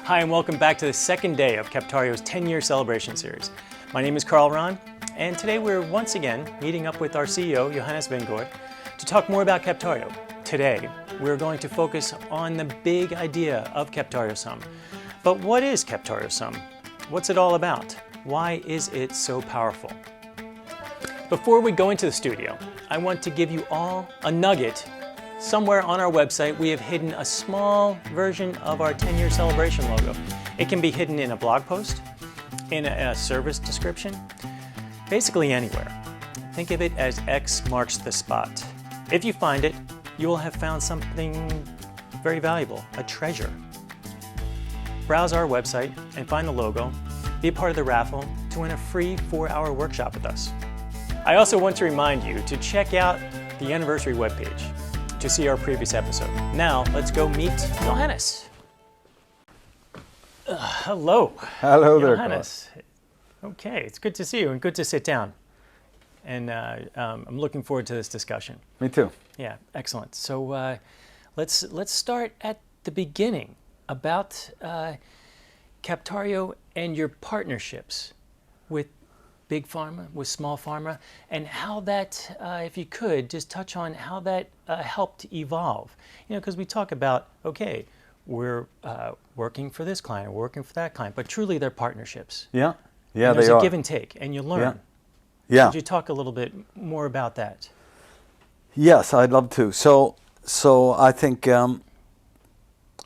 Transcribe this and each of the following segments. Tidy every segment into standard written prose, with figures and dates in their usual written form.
Hi and welcome back to the second day of Captario's 10-year celebration series. My name is Karl Rahn, and today we're once again meeting up with our CEO, Johannes Vänngård, to talk more about Captario. Today, we're going to focus on the big idea of Captario SUM. But what is Captario SUM? What's it all about? Why is it so powerful? Before we go into the studio, I want to give you all a nugget. Somewhere on our website, we have hidden a small version of our 10-year celebration logo. It can be hidden in a blog post, in a service description, basically anywhere. Think of it as X marks the spot. If you find it, you will have found something very valuable, a treasure. Browse our website and find the logo, be a part of the raffle to win a free 4-hour workshop with us. I also want to remind you to check out the anniversary webpage to see our previous episode. Now, let's go meet Johannes. Hello. Hello there, Johannes. Okay, it's good to see you and good to sit down. And I'm looking forward to this discussion. Me too. Yeah, excellent. So let's start at the beginning about Captario and your partnerships with Big Pharma, with Small Pharma, and how that, if you could, just touch on how that helped evolve. You know, because we talk about, okay, we're working for this client, we're working for that client, but truly they're partnerships. Yeah, yeah, and there's they a are. give and take, and you learn. Yeah. Could you talk a little bit more about that? Yes, I'd love to. So I think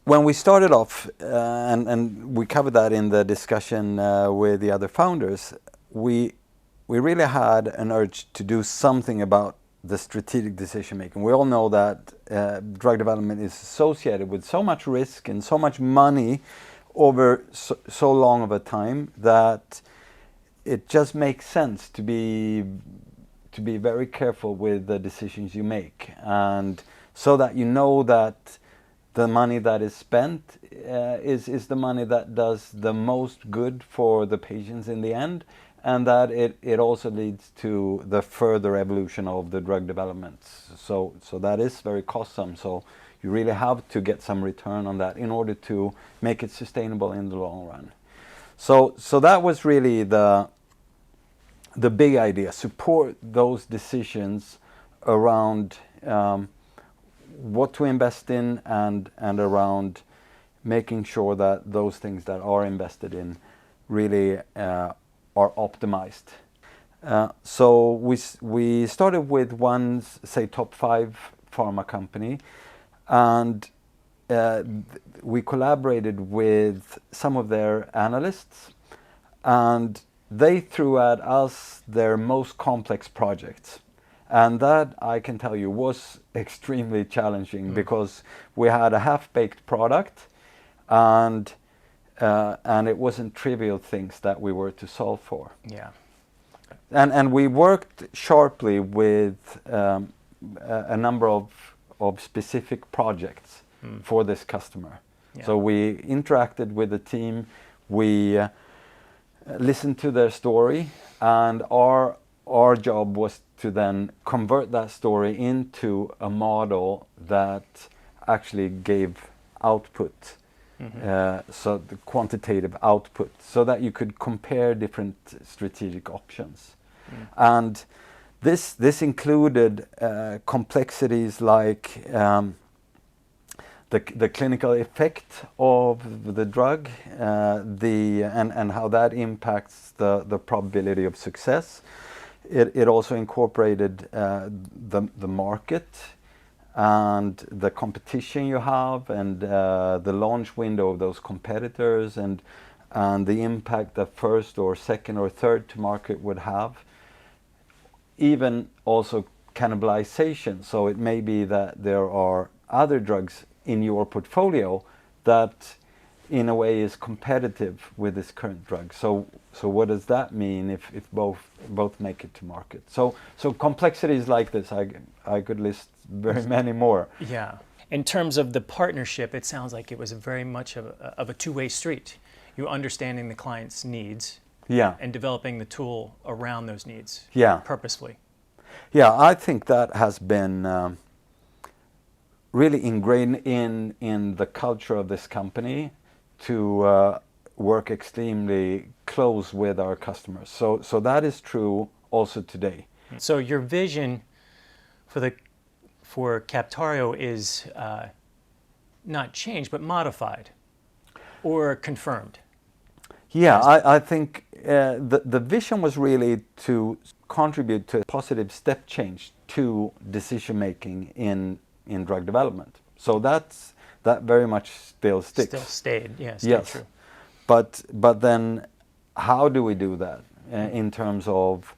when we started off, and we covered that in the discussion with the other founders, we really had an urge to do something about the strategic decision making. We all know that drug development is associated with so much risk and so much money over so long of a time that it just makes sense to be very careful with the decisions you make, and so that you know that the money that is spent is the money that does the most good for the patients in the end, and that it also leads to the further evolution of the drug development. So that is very costly. So you really have to get some return on that in order to make it sustainable in the long run. So that was really the big idea: support those decisions around what to invest in and around making sure that those things that are invested in really are optimized. So we started with one, say, top 5 pharma company, and we collaborated with some of their analysts, and they threw at us their most complex projects. And that, I can tell you, was extremely challenging because we had a half-baked product, and it wasn't trivial things that we were to solve for. Yeah. And we worked sharply with a number of specific projects for this customer. Yeah. So we interacted with the team, we listened to their story, and our job was to then convert that story into a model that actually gave output. So the quantitative output, so that you could compare different strategic options. And this included complexities like the clinical effect of the drug, and how that impacts the probability of success. It also incorporated the market and the competition you have, and the launch window of those competitors, and the impact that first or second or third to market would have. Even also cannibalization. So it may be that there are other drugs in your portfolio that in a way is competitive with this current drug. So what does that mean if both make it to market? So complexities like this, I could list very many more. Yeah. In terms of the partnership, it sounds like it was very much of a two-way street. You understanding the client's needs, yeah, and developing the tool around those needs, yeah, purposefully. Yeah, I think that has been really ingrained in the culture of this company, to work extremely close with our customers. So that is true also today. So your vision for Captario is not changed, but modified or confirmed. Yeah, I think the vision was really to contribute to a positive step change to decision making in drug development. So that very much still sticks. Still stayed, yeah, stayed yes. True. But then how do we do that in terms of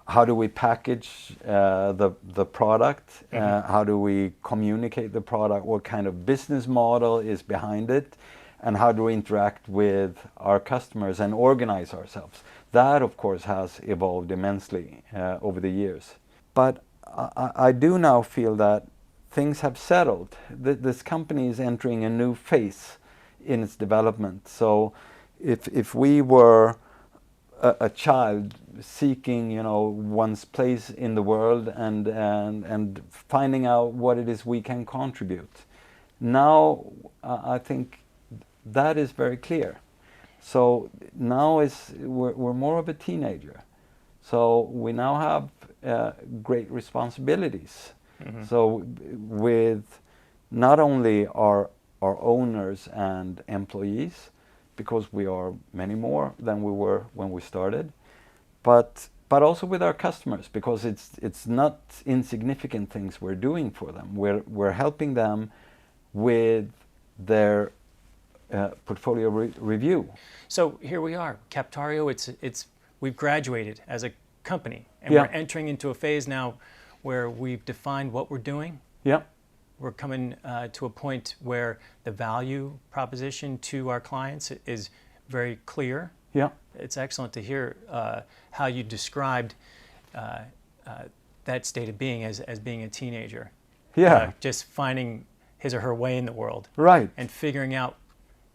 how do we package the product? How do we communicate the product? What kind of business model is behind it? And how do we interact with our customers and organize ourselves? That, of course, has evolved immensely over the years. But I do now feel that things have settled. This company is entering a new phase in its development. So if we were a child seeking, one's place in the world and finding out what it is we can contribute, now I think that is very clear. So now we're more of a teenager. So we now have great responsibilities. So with not only our owners and employees, because we are many more than we were when we started, but also with our customers, because it's not insignificant things we're doing for them. We're helping them with their portfolio review. So here we are, Captario. We've graduated as a company, and Yeah. we're entering into a phase now where we've defined what we're doing. Yeah. We're coming to a point where the value proposition to our clients is very clear. Yeah. It's excellent to hear how you described that state of being as being a teenager. Yeah. Just finding his or her way in the world. Right. And figuring out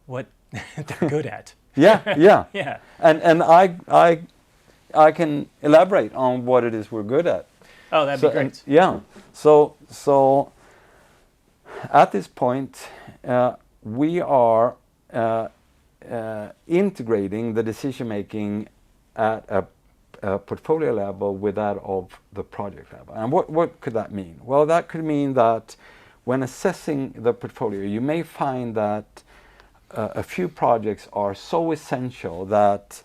what they're good at. Yeah. Yeah. Yeah. And I can elaborate on what it is we're good at. Oh, that'd be great. Yeah. So at this point, we are integrating the decision making at a portfolio level with that of the project level. And what could that mean? Well, that could mean that when assessing the portfolio, you may find that a few projects are so essential that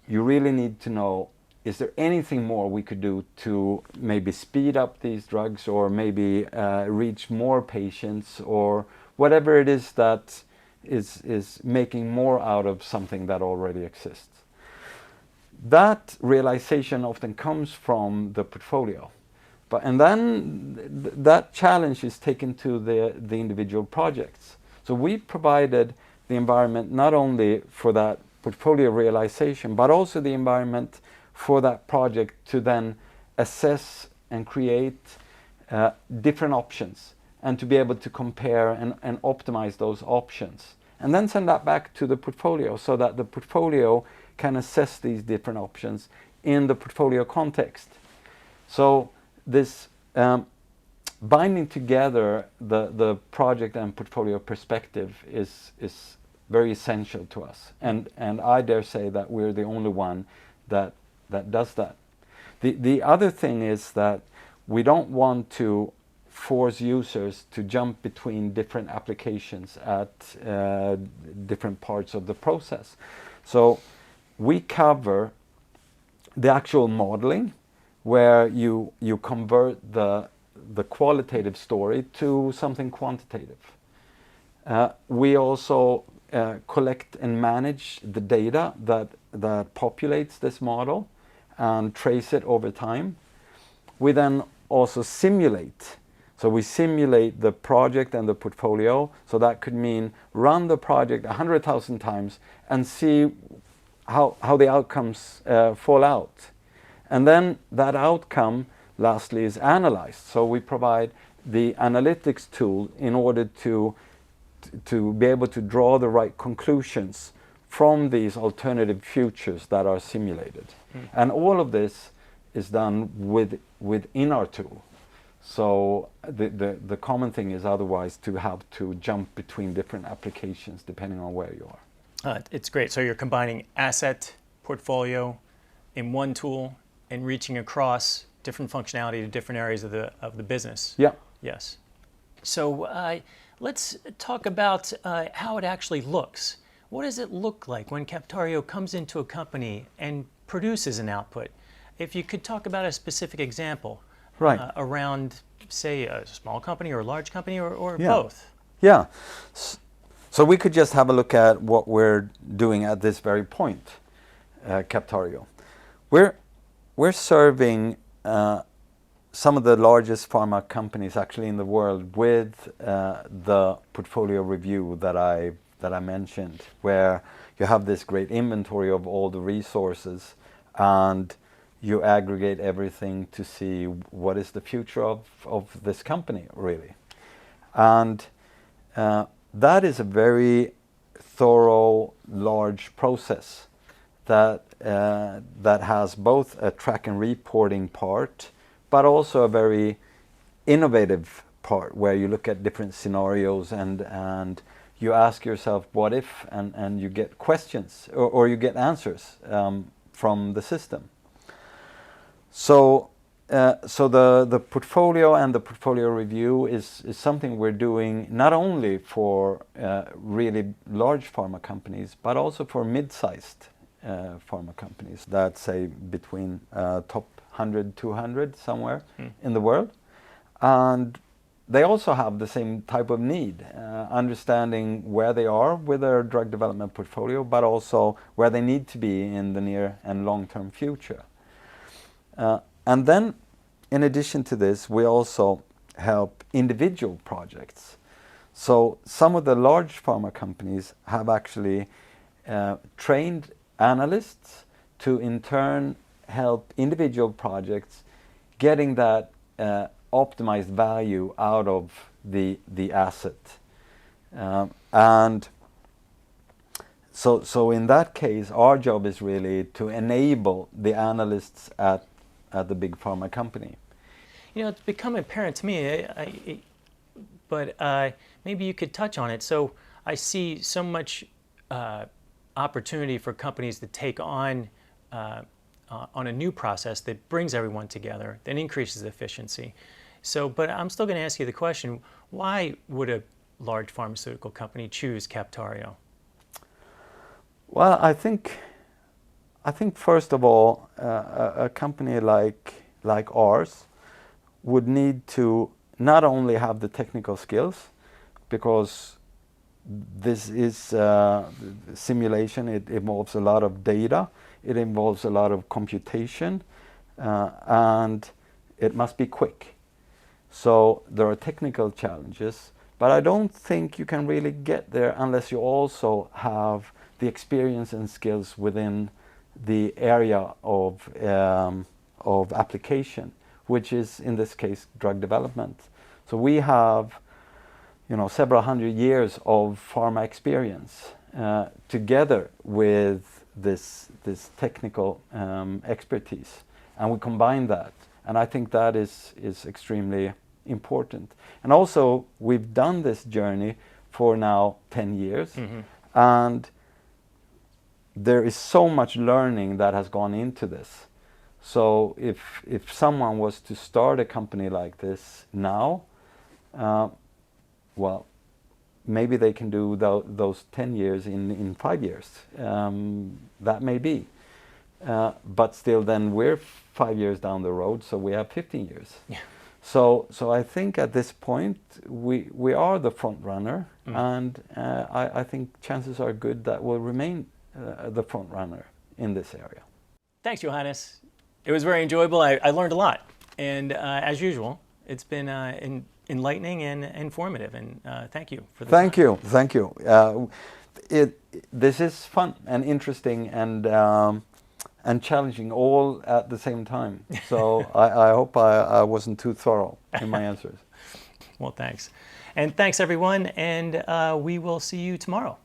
you really need to know, is there anything more we could do to maybe speed up these drugs, or maybe reach more patients, or whatever it is that is making more out of something that already exists. That realization often comes from the portfolio. And then that challenge is taken to the individual projects. So we provided the environment not only for that portfolio realization, but also the environment for that project to then assess and create different options, and to be able to compare and optimize those options. And then send that back to the portfolio so that the portfolio can assess these different options in the portfolio context. So this binding together the project and portfolio perspective is very essential to us. And I dare say that we're the only one that does that. The other thing is that we don't want to force users to jump between different applications at different parts of the process. So we cover the actual modeling, where you convert the qualitative story to something quantitative. We also collect and manage the data that populates this model and trace it over time. We then also simulate. So we simulate the project and the portfolio. So that could mean run the project 100,000 times and see how the outcomes fall out. And then that outcome, lastly, is analyzed. So we provide the analytics tool in order to be able to draw the right conclusions from these alternative futures that are simulated. And all of this is done within our tool. So the common thing is otherwise to have to jump between different applications depending on where you are. It's great. So you're combining asset portfolio in one tool and reaching across different functionality to different areas of the business. Yeah. Yes. So let's talk about how it actually looks. What does it look like when Captario comes into a company and produces an output? If you could talk about a specific example around, say, a small company or a large company or both. Yeah. So we could just have a look at what we're doing at this very point, Captario. We're serving some of the largest pharma companies actually in the world with the portfolio review that I mentioned, where you have this great inventory of all the resources and you aggregate everything to see what is the future of this company really. And that is a very thorough, large process that has both a track and reporting part, but also a very innovative part where you look at different scenarios and you ask yourself what if, and you get questions or you get answers from the system. So the portfolio and the portfolio review is something we're doing not only for really large pharma companies, but also for mid-sized pharma companies that say between top 100, 200 somewhere in the world. And they also have the same type of need, understanding where they are with their drug development portfolio, but also where they need to be in the near and long-term future. And then, in addition to this, we also help individual projects. So some of the large pharma companies have actually trained analysts to in turn help individual projects getting that optimized value out of the asset. And so in that case, our job is really to enable the analysts at the big pharma company. You know, it's become apparent to me, but maybe you could touch on it. So I see so much opportunity for companies to take on a new process that brings everyone together, that increases efficiency. So, but I'm still going to ask you the question, why would a large pharmaceutical company choose Captario? Well, I think first of all, a company like ours would need to not only have the technical skills, because this is simulation, it involves a lot of data, it involves a lot of computation, and it must be quick. So there are technical challenges, but I don't think you can really get there unless you also have the experience and skills within the area of application, which is in this case drug development. So we have, several hundred years of pharma experience together with this technical expertise, and we combine that, and I think that is extremely important. And also we've done this journey for now 10 years, and there is so much learning that has gone into this. So if someone was to start a company like this now, well, maybe they can do those 10 years in 5 years. That may be. But still then we're 5 years down the road, so we have 15 years. Yeah. So I think at this point we are the front runner, and I think chances are good that we'll remain the front runner in this area. Thanks, Johannes. It was very enjoyable. I learned a lot, and as usual, it's been enlightening and informative. And thank you for this. Thank you. This is fun and interesting and challenging all at the same time. So I hope I wasn't too thorough in my answers. Well, thanks, and thanks everyone, and we will see you tomorrow.